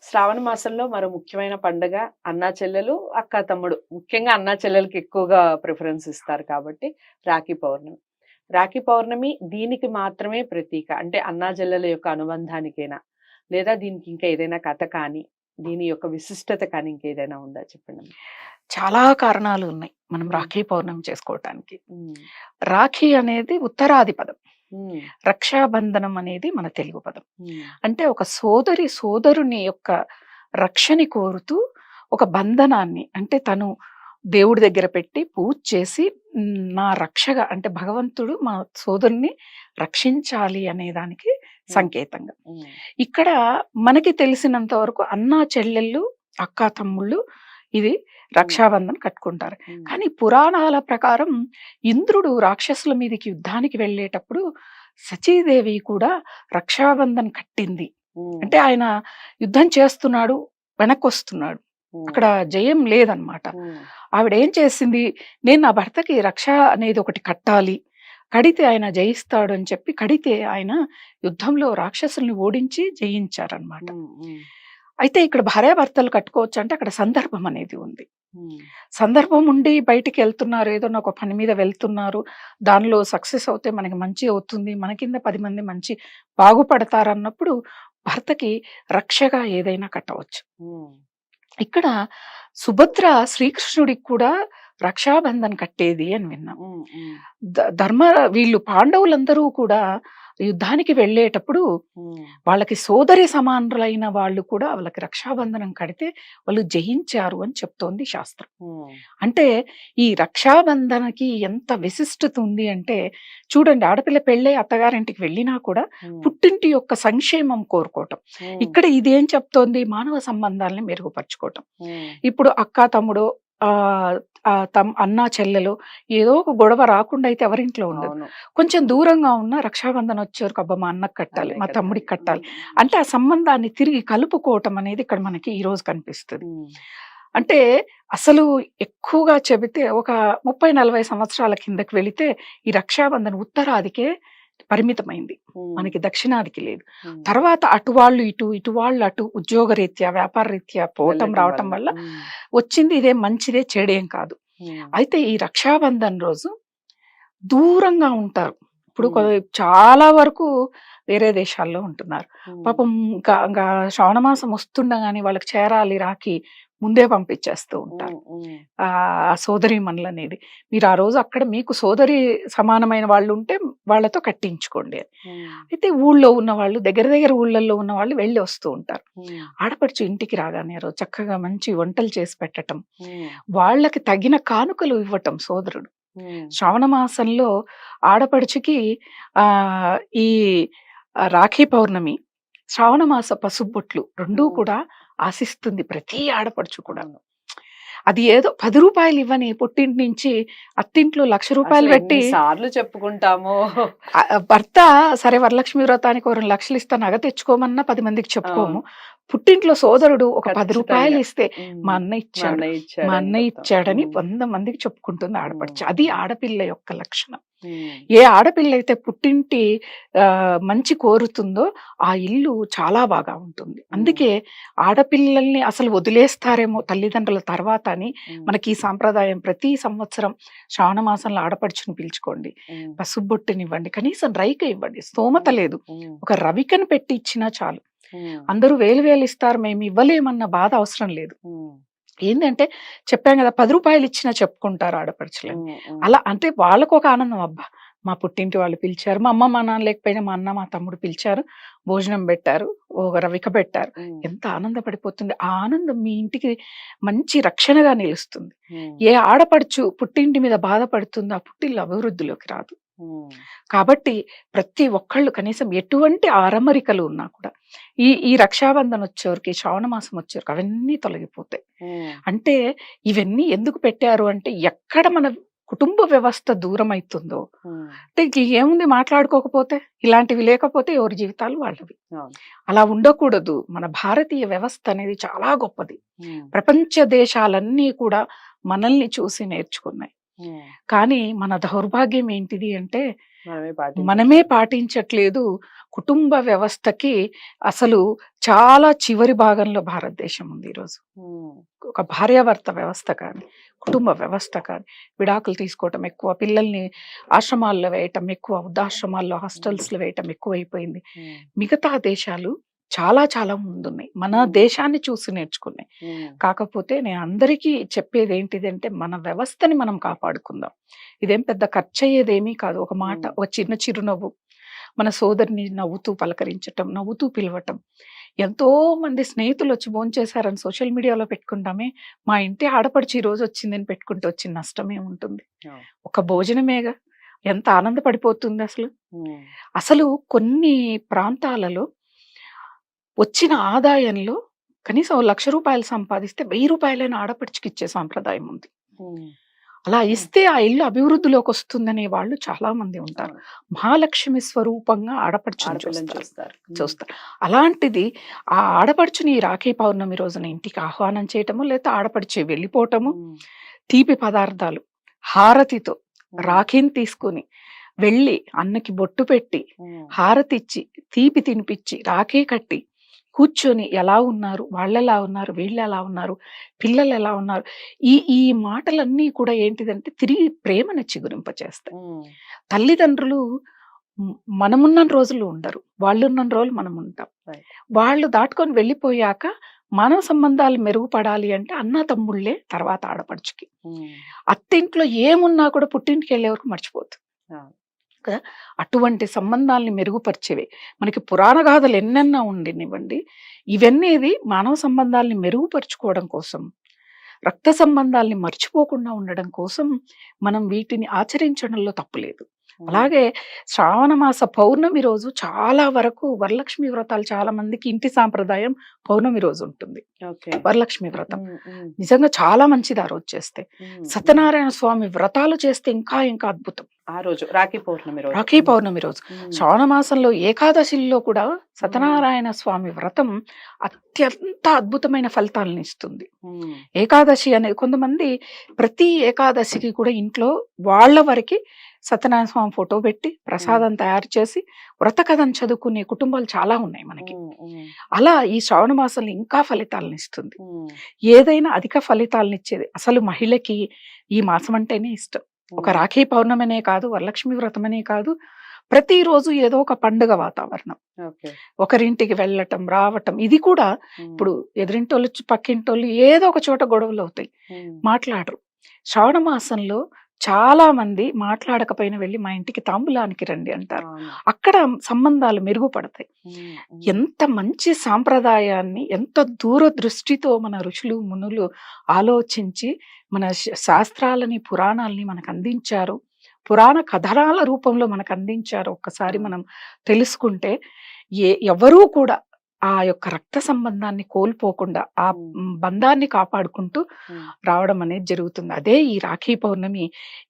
శ్రావణ మాసంలో మరో ముఖ్యమైన పండుగ అన్నా చెల్లెలు, అక్కా తమ్ముడు. ముఖ్యంగా అన్నా చెల్లెలకి ఎక్కువగా ప్రిఫరెన్స్ ఇస్తారు కాబట్టి రాఖీ పౌర్ణమి. రాఖీ పౌర్ణమి దీనికి మాత్రమే ప్రతీక. అంటే అన్నా చెల్లెల యొక్క అనుబంధానికేనా? లేదా దీనికి ఇంకా ఏదైనా కథ కానీ, దీని యొక్క విశిష్టత కానీ ఇంకేదైనా ఉందా చెప్పండమ్మా? చాలా కారణాలు ఉన్నాయి మనం హ్మ్. రాఖీ పౌర్ణమి చేసుకోవటానికి. హ్మ్. రాఖీ అనేది ఉత్తరాది పదం. హ్మ్. రక్షాబంధనం అనేది మన తెలుగు పదం. హ్మ్. అంటే ఒక సోదరి సోదరుని యొక్క రక్షని కోరుతూ ఒక బంధనాన్ని అంటే తను దేవుడి దగ్గర పెట్టి పూజ చేసి నా రక్షగా అంటే భగవంతుడు మా సోదరుని రక్షించాలి అనే దానికి సంకేతంగా. హ్మ్. ఇక్కడ మనకి తెలిసినంత వరకు అన్నా చెల్లెళ్ళు, అక్కా తమ్ముళ్ళు ఇది రక్షాబంధన్ కట్టుకుంటారు. హ్మ్. కానీ పురాణాల ప్రకారం ఇంద్రుడు రాక్షసుల మీదకి యుద్ధానికి వెళ్ళేటప్పుడు సచీదేవి కూడా రక్షాబంధన్ కట్టింది. హ్మ్. అంటే ఆయన యుద్ధం చేస్తున్నాడు, వెనక్కొస్తున్నాడు. హ్మ్. అక్కడ జయం లేదనమాట. హ్మ్. ఆవిడ ఏం చేసింది, నేను నా భర్తకి రక్ష అనేది ఒకటి కట్టాలి. కడితే ఆయన జయిస్తాడు అని చెప్పి కడితే ఆయన యుద్ధంలో రాక్షసుల్ని ఓడించి జయించారనమాట. హ్మ్. హ్మ్. అయితే ఇక్కడ భార్యాభర్తలు కట్టుకోవచ్చు అంటే అక్కడ సందర్భం అనేది ఉంది. హ్మ్. సందర్భం ఉండి బయటికెళ్తున్నారు. ఏదన్నా ఒక పని మీద వెళ్తున్నారు. దానిలో సక్సెస్ అవుతే మనకి మంచి అవుతుంది. మన కింద 10 మంది మంచి బాగుపడతారన్నప్పుడు భర్తకి రక్షగా ఏదైనా కట్టవచ్చు. హ్మ్. ఇక్కడ సుభద్ర శ్రీకృష్ణుడికి కూడా రక్షాబంధన్ కట్టేది అని విన్నాం. హ్మ్. హ్మ్. ధర్మ వీళ్ళు పాండవులందరూ కూడా యుద్ధానికి వెళ్ళేటప్పుడు హ్మ్. వాళ్ళకి సోదరి సమానులైన వాళ్ళు కూడా వాళ్ళకి రక్షాబంధనం కడితే వాళ్ళు జయించారు అని చెప్తోంది శాస్త్రం. హ్మ్. అంటే ఈ రక్షాబంధనకి ఎంత విశిష్టత ఉంది అంటే చూడండి, ఆడపిల్ల పెళ్ళై అత్తగారింటికి వెళ్ళినా కూడా హ్మ్. పుట్టింటి యొక్క సంక్షేమం కోరుకోవటం. హ్మ్. ఇక్కడ ఇదేం చెప్తోంది, మానవ సంబంధాలని మెరుగుపరుచుకోవటం. హ్మ్. ఇప్పుడు అక్కా తమ్ముడు అన్నా చెల్లెలు ఏదో ఒక గొడవ రాకుండా అయితే ఎవరింట్లో ఉండదు. అవును. కొంచెం దూరంగా ఉన్న రక్షాబంధన్ వచ్చేవరకు అబ్బా మా అన్నకి కట్టాలి, అన్నయ్య మా తమ్ముడికి కట్టాలి. కట్టాలి హ్మ్. అంటే ఆ సంబంధాన్ని తిరిగి కలుపుకోవటం అనేది ఇక్కడ మనకి ఈ రోజు కనిపిస్తుంది. హ్మ్. అంటే అసలు ఎక్కువగా చెబితే ఒక 30-40 సంవత్సరాల కిందకి వెళితే ఈ రక్షాబంధన్ ఉత్తరాదికే పరిమితమైంది. హ్మ్. మనకి దక్షిణాదికి లేదు. హ్మ్. తర్వాత అటు వాళ్ళు ఇటు, ఇటు వాళ్ళు అటు ఉద్యోగరీత్యా, వ్యాపార రీత్యా పోవటం వెళ్ళటం రావటం వల్ల. వల్ల హ్మ్. వచ్చింది ఇదేం మంచిదే చెడేం కాదు. హ్మ్. అయితే ఈ రక్షాబంధన్ రోజు దూరంగా ఉంటారు. ఇప్పుడు హ్మ్. చాలా వరకు వేరే దేశాల్లో ఉంటున్నారు. హ్మ్. పాపం ఇంకా శ్రావణ మాసం వస్తుండగానే వాళ్ళకి చేరాలి రాఖీ ముందే పంపించేస్తూ ఉంటారు. హ్మ్. హ్మ్. ఆ సోదరీమణులనేది. మీరు ఆ రోజు అక్కడ మీకు సోదరి సమానమైన వాళ్ళు ఉంటే వాళ్ళతో కట్టించుకోండి అని. హ్మ్. అయితే ఊళ్ళో ఉన్నవాళ్ళు దగ్గర దగ్గర ఊళ్ళల్లో ఉన్నవాళ్ళు వెళ్ళి వస్తూ ఉంటారు. హ్మ్. ఆడపడుచు ఇంటికి రాగానే ఆ రోజు చక్కగా మంచి వంటలు చేసి పెట్టటం, హ్మ్. వాళ్ళకి తగిన కానుకలు ఇవ్వటం సోదరుడు. హ్మ్. శ్రావణ మాసంలో ఆడపడుచుకి ఈ రాఖీ పౌర్ణమి, శ్రావణ మాస పసుబొట్లు 2 హ్మ్. కూడా ఆశిస్తుంది ప్రతి ఆడపడుచు కూడా. అవును. అది ఏదో రూ. 10 ఇవ్వని పుట్టింటి నుంచి అత్తింట్లో రూ. 1,00,000 అసలు పెట్టి ఎన్ని సార్లు చెప్పుకుంటామో. భర్త సరే వరలక్ష్మి వ్రతానికి ఓ 2,00,000 ఇస్తా నగ తెచ్చుకోమన్నా 10 మందికి చెప్పుకోము. అవును. పుట్టింట్లో సోదరుడు ఒక రూ. 10 ఖచ్చితంగా. ఇస్తే హ్మ్. మా అన్న మా ఇచ్చాడు, అన్నయ్య మా ఇచ్చాడని అన్నయ్య చెప్తాం. ఇచ్చాడని హ్మ్. 100 మందికి చెప్పుకుంటుంది హ్మ్. ఆడపడుచు. అది హ్మ్. ఆడపిల్ల యొక్క లక్షణం. హ్మ్. ఏ ఆడపిల్ల అయితే పుట్టింటి మంచి కోరుతుందో ఆ ఇల్లు చాలా బాగా ఉంటుంది. హ్మ్. అందుకే ఆడపిల్లల్ని అసలు వదిలేస్తారేమో తల్లిదండ్రుల తర్వాత అని హ్మ్. మనకి ఈ సాంప్రదాయం. ప్రతి సంవత్సరం శ్రావణ మాసంలో ఆడపడుచుని పిలుచుకోండి, హ్మ్. పసుబొట్టునివ్వండి, కనీసం రైక ఇవ్వండి. స్తోమత హ్మ్. లేదు, హ్మ్. ఒక రవికను పెట్టి ఇచ్చినా చాలు. హ్మ్. అందరూ వేలు వేలు ఇస్తారు, మేము ఇవ్వలేమన్న బాధ అవసరం లేదు. హ్మ్. ఏందంటే చెప్పాం కదా, రూ. 10 ఇచ్చినా చెప్పుకుంటారు ఆడపడుచులని. హ్మ్. హ్మ్. అలా అంటే వాళ్ళకొక ఆనందం. అబ్బా! మా పుట్టింటి వాళ్ళు పిలిచారు. మా అమ్మ, మా నాన్న లేకపోయినా మా అన్న, మా తమ్ముడు పిలిచారు. భోజనం పెట్టారు. ఒక రవిక పెట్టారు. హ్మ్. ఎంత ఆనందపడిపోతుంది. ఆ ఆనందం మీ ఇంటికి మంచి రక్షణగా నిలుస్తుంది. హ్మ్. ఏ ఆడపడుచు పుట్టింటి మీద బాధపడుతుందో ఆ పుట్టిల్లు అభివృద్ధిలోకి రాదు. హ్మ్. కాబట్టి ప్రతి ఒక్కళ్ళు కనీసం ఎటువంటి అరమరికలు ఉన్నా కూడా ఈ రక్షాబంధన్ వచ్చేవరకు, ఈ శ్రావణ మాసం వచ్చేవరకు అవన్నీ తొలగిపోతాయి. హ్మ్. అంటే ఇవన్నీ ఎందుకు పెట్టారు అంటే ఎక్కడ మన కుటుంబ వ్యవస్థ దూరం అవుతుందో, హ్మ్. అంటే ఇంక ఏముంది మాట్లాడుకోకపోతే, ఇలాంటివి లేకపోతే ఎవరి జీవితాలు వాళ్ళవి. అవును. అలా ఉండకూడదు. మన భారతీయ వ్యవస్థ అనేది చాలా గొప్పది. హ్మ్. ప్రపంచ దేశాలన్నీ కూడా మనల్ని చూసి నేర్చుకున్నాయి. హ్మ్. కానీ మన దౌర్భాగ్యం ఏంటిది అంటే మనమే పాటించట్లేదు. మనమే పాటించట్లేదు. కుటుంబ వ్యవస్థకి అసలు చాలా చివరి భాగంలో భారతదేశం ఉంది ఈరోజు. ఉమ్, ఒక భార్యాభర్త వ్యవస్థ కానీ, కుటుంబ వ్యవస్థ కానీ, విడాకులు తీసుకోవటం ఎక్కువ, పిల్లల్ని ఆశ్రమాల్లో వేయటం ఎక్కువ, వృద్ధాశ్రమాల్లో హాస్టల్స్లో వేయటం ఎక్కువైపోయింది. ఉమ్, మిగతా దేశాలు చాలా చాలా ముందున్నాయి, మన దేశాన్ని చూసి నేర్చుకున్నాయి. ఉమ్, కాకపోతే నేను అందరికీ చెప్పేది ఏంటిదంటే మన వ్యవస్థని మనం కాపాడుకుందాం. ఇదేం పెద్ద ఖర్చు అయ్యేదేమీ కాదు. ఒక మాట, ఒక చిన్న చిరునవ్వు, మన సోదరిని నవ్వుతూ పలకరించటం, నవ్వుతూ పిలవటం. ఎంతో మంది స్నేహితులు వచ్చి భోంచేశారని సోషల్ మీడియాలో పెట్టుకుంటామే, మా ఇంటి ఆడపడిచి ఈ రోజు వచ్చిందని పెట్టుకుంటే వచ్చిన నష్టమే ఉంటుంది. అవును. ఒక భోజనమేగా, ఎంత ఆనందపడిపోతుంది అసలు. ఉమ్, అసలు కొన్ని ప్రాంతాలలో వచ్చిన ఆదాయంలో కనీసం ₹1,00,000 సంపాదిస్తే ₹1000 ఆడపడిచికి ఇచ్చే సాంప్రదాయం ఉంది. ఉమ్, అలా ఇస్తే ఆ ఇల్లు అభివృద్ధిలోకి వస్తుందనే వాళ్ళు చాలా మంది ఉంటారు. అవును. మహాలక్ష్మి స్వరూపంగా ఆడపడుచుని ఆడపిల్లని చూస్తారు. చూస్తారు. చూస్తారు. అలాంటిది ఆ ఆడపడుచుని ఈ రాఖీ పౌర్ణమి రోజున ఇంటికి ఆహ్వానం చేయటము, లేదా ఆడపడిచే వెళ్ళిపోవటము, ఉమ్, తీపి పదార్థాలు, హారతితో ఉమ్, రాఖీని తీసుకుని వెళ్ళి అన్నకి బొట్టు పెట్టి, ఉమ్, హారతిచ్చి, తీపి తినిపించి, రాఖీ కట్టి కూర్చొని ఎలా ఉన్నారు, వాళ్ళెలా ఉన్నారు, వీళ్ళు ఎలా ఉన్నారు, పిల్లలు ఎలా ఉన్నారు, ఈ ఈ మాటలన్నీ కూడా ఏంటిదంటే తిరిగి ప్రేమను చిగురింపచేస్తాయి. ఉమ్, తల్లిదండ్రులు మనమున్న రోజులు ఉండరు, వాళ్ళున్న రోజులు మనం ఉంటాం. Right. వాళ్ళు దాటుకొని వెళ్ళిపోయాక మానవ సంబంధాలు మెరుగుపడాలి అంటే అన్న తమ్ముళ్ళే తర్వాత ఆడపడుచుకి. ఉమ్, అత్తింట్లో ఏమున్నా కూడా పుట్టింటికి వెళ్ళే వరకు మర్చిపోతుంది అవును. కదా. అటువంటి సంబంధాలని మెరుగుపరిచేవి మనకి పురాణ గాథలు ఎన్నెన్నో ఉండినివ్వండి. ఇవన్నీ మానవ సంబంధాలని మెరుగుపరుచుకోవడం కోసం, రక్త సంబంధాలని మర్చిపోకుండా ఉండడం కోసం మనం వీటిని ఆచరించడంలో తప్పులేదు. ఉమ్, అలాగే శ్రావణ మాస పౌర్ణమి రోజు చాలా వరకు వరలక్ష్మి వ్రతాలు, చాలా మందికి ఇంటి సాంప్రదాయం పౌర్ణమి రోజు ఉంటుంది ఓకే. వరలక్ష్మి వ్రతం. ఉమ్, ఉమ్, నిజంగా చాలా మంచిది ఆ రోజు చేస్తే. ఉమ్, సత్యనారాయణ స్వామి వ్రతాలు చేస్తే ఇంకా ఇంకా అద్భుతం. ఆ రోజు రాఖీ పౌర్ణమి రోజు. రాఖీ పౌర్ణమి రోజు ఉమ్, శ్రావణ మాసంలో ఏకాదశిలో కూడా సత్యనారాయణ స్వామి వ్రతం అత్యంత అద్భుతమైన ఫలితాలను ఇస్తుంది. ఉమ్, ఏకాదశి అనేది కొంతమంది ప్రతి ఏకాదశికి కూడా ఇంట్లో వాళ్ళ వరకు సత్యనారాయణ స్వామి ఫోటో పెట్టి ప్రసాదం తయారు చేసి వ్రత కథను చదువుకునే కుటుంబాలు చాలా ఉన్నాయి మనకి. ఉమ్, ఉమ్, అలా ఈ శ్రావణ మాసంలో ఇంకా ఫలితాలను ఇస్తుంది. ఉమ్, ఏదైనా అధిక ఫలితాలను ఇచ్చేది. అసలు మహిళకి ఈ మాసం అంటేనే ఇష్టం. ఒక రాఖీ పౌర్ణమనే కాదు, వరలక్ష్మి వ్రతమనే కాదు, ప్రతిరోజు ఏదో ఒక పండుగ వాతావరణం. ఓకే. ఒకరింటికి వెళ్ళటం, రావటం, ఇది కూడా ఉమ్, ఇప్పుడు ఎదురింటోళ్ళు పక్కింటోళ్ళు ఏదో ఒక చోట గొడవలు అవుతాయి, ఉమ్, మాట్లాడరు. శ్రావణ మాసంలో చాలా మంది మాట్లాడకపోయినా వెళ్ళి మా ఇంటికి తాంబూలానికి రండి అంటారు. అవును. అక్కడ సంబంధాలు మెరుగుపడతాయి. ఉమ్, ఉమ్, ఎంత మంచి సాంప్రదాయాన్ని, ఎంత దూరదృష్టితో మన ఋషులు మునులు ఆలోచించి మన శాస్త్రాలని, పురాణాలని మనకు అందించారు, పురాణ కథనాల రూపంలో మనకు అందించారు. ఒక్కసారి మనం తెలుసుకుంటే ఎవరూ కూడా ఆ యొక్క రక్త సంబంధాన్ని కోల్పోకుండా ఆ బంధాన్ని కాపాడుకుంటూ ఉమ్, రావడం అనేది జరుగుతుంది. అదే ఈ రాఖీ పౌర్ణమి.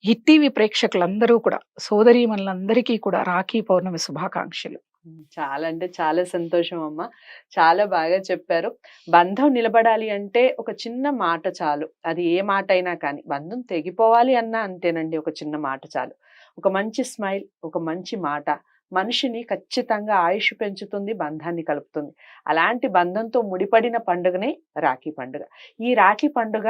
హిట్ టీవీ ప్రేక్షకులందరూ కూడా, సోదరీమణులందరికీ కూడా రాఖీ పౌర్ణమి శుభాకాంక్షలు. చాలా అంటే చాలా సంతోషం అమ్మ. చాలా బాగా చెప్పారు. బంధం నిలబడాలి అంటే ఒక చిన్న మాట చాలు. అది ఏ మాట అయినా కానీ, బంధం తెగిపోవాలి అన్నా అంతేనండి, ఒక చిన్న మాట చాలు. ఒక మంచి స్మైల్, ఒక మంచి మాట మనిషిని ఖచ్చితంగా ఆయుష్ పెంచుతుంది, బంధాన్ని కలుపుతుంది. అలాంటి బంధంతో ముడిపడిన పండుగనే రాఖీ పండుగ. ఈ రాఖీ పండుగ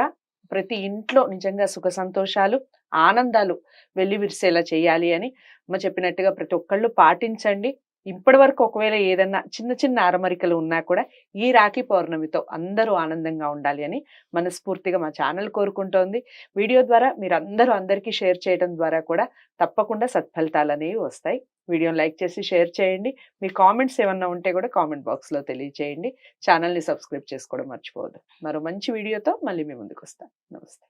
ప్రతి ఇంట్లో నిజంగా సుఖ సంతోషాలు, ఆనందాలు వెల్లివిరిసేలా చేయాలి అని అమ్మ చెప్పినట్టుగా ప్రతి ఒక్కళ్ళు పాటించండి. ఇప్పటి వరకు ఒకవేళ ఏదన్నా చిన్న చిన్న అరమరికలు ఉన్నా కూడా ఈ రాఖీ పౌర్ణమితో అందరూ ఆనందంగా ఉండాలి అని మనస్ఫూర్తిగా మా ఛానల్ కోరుకుంటోంది. వీడియో ద్వారా మీరు అందరికీ షేర్ చేయడం ద్వారా కూడా తప్పకుండా సత్ఫలితాలు అనేవి వస్తాయి. వీడియోని లైక్ చేసి షేర్ చేయండి. మీ కామెంట్స్ ఏమన్నా ఉంటే కూడా కామెంట్ బాక్స్లో తెలియజేయండి. ఛానల్ని సబ్స్క్రైబ్ చేసుకోవడం మర్చిపోవద్దు. మరో మంచి వీడియోతో మళ్ళీ మీ ముందుకు వస్తాను. నమస్తే.